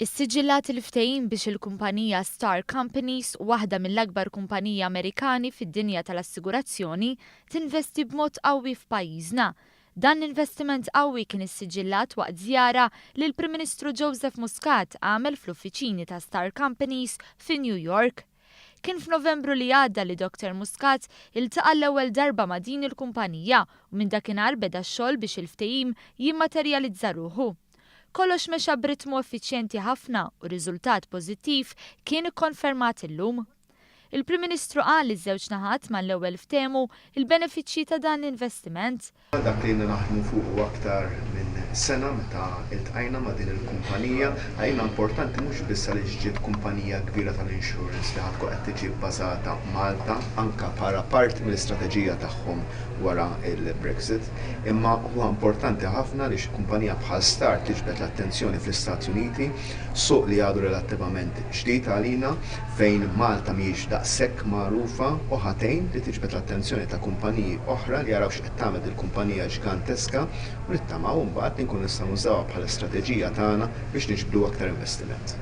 Issiġillat il-ftehim biex il-kumpanija Starr Companies, waħda mill-akbar kumpaniji Amerikani fid-dinja tal-assigurazzjoni, tinvesti b'mod qawwi f'pajjiżna. Dan l-investiment qawwi kien issiġillat waqt żjara li l-Prim Ministru Joseph Muscat għamel fl-uffiċini ta' Starr Companies fi New York. Kien f'Novembru li għadda li Dr. Muscat iltaqa' l-ewwel darba ma' din il-kumpanija u minn dakinhar beda x-xogħol biex il-ftehim jimmaterjalizza ruħu. Kollox mexa b'ritmu effiċjenti ħafna u riżultat pożittiv kien ikkonfermat illum. Il-Prim Ministru qal li ż-żewġ naħat mal-ewwel ftehmu il-benefiċċji ta' dan l-investiment. Dak li naħdmu fuq aktar minn sena meta iltqajna ma' din il-kumpanija, għajna importanti mhux biss li ġiet kumpanija kbira tal-insurance li ħadku qed tiġi bbażata Malta anke bħala parti mill-istrateġija tagħhom wara il-Brexit, imma huwa importanti ħafna li kumpanija bħal Starr tiġbed l-attenzjoni fl-Istati Uniti, suq li għadu relattivament ġdid għalina fejn Malta mhijiex daqshekk magħrufa u ħatejn li tiġbed l-attenzjoni ta' kumpaniji oħra li jaraw x'qed tagħmel il-kumpanija ġiganteska u nittamaw mbagħad nkun nistgħu nużawha bħala strateġija tagħna biex niġbdu aktar investiment.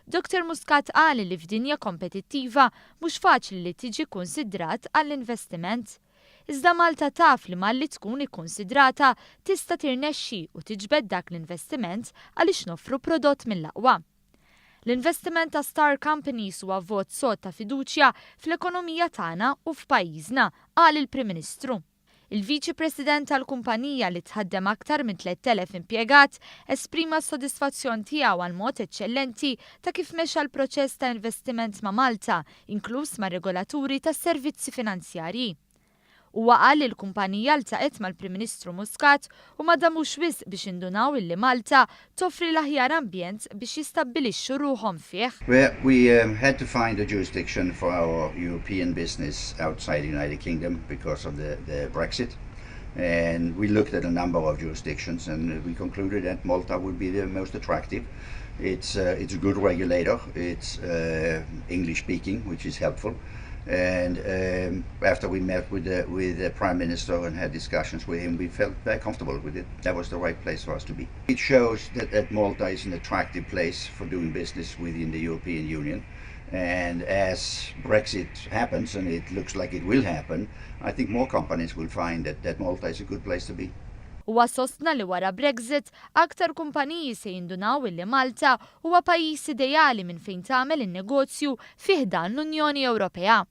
Dr. Muscat qal li f'dinja kompetittiva mhux faċli li tiġi konsidrat għall-investiment. Iżda Malta taf li malli tkun ikkonsidrata tista' tirnexxi u tiġbed dak l-investiment għaliex noffru prodott mill-aqwa. L-investiment ta' Starr Companies huwa vot sod ta' fiduċja fl-ekonomija tagħna u f'pajjiżna, qal il-Prim Ministru. Il-Viċi President tal-kumpanija li tħaddem aktar minn 3,000 impjegat esprima s-sodisfazzjon tiegħu għal mod eċċellenti ta' kif mexa l-proċess ta' investiment ma' Malta, inkluż ma' regolaturi tas-servizzi finanzjarji. Huwa qal li l-kumpanija ltaqet mal-Prim Ministru Muscat u ma damux wisq biex indunaw illi Malta toffri l-aħjar ambjent biex jistabbilixxu ruhom fih. We had to find a jurisdiction for our European business outside the United Kingdom because of the Brexit. And we looked at a number of jurisdictions and we concluded that Malta would be the most attractive. It's a good regulator, it's English speaking, which is helpful. And after we met with the Prime Minister and had discussions with him, we felt very comfortable with it. That was the right place for us to be. It shows that Malta is an attractive place for doing business within the European Union. And as Brexit happens, and it looks like it will happen, I think more companies will find that Malta is a good place to be. Huwa sostna li wara Brexit aktar kumpaniji se jindunaw illi Malta huwa pajjiż ideali minn fejn tagħmel in-negozju fih dan l-Unjoni Ewropea.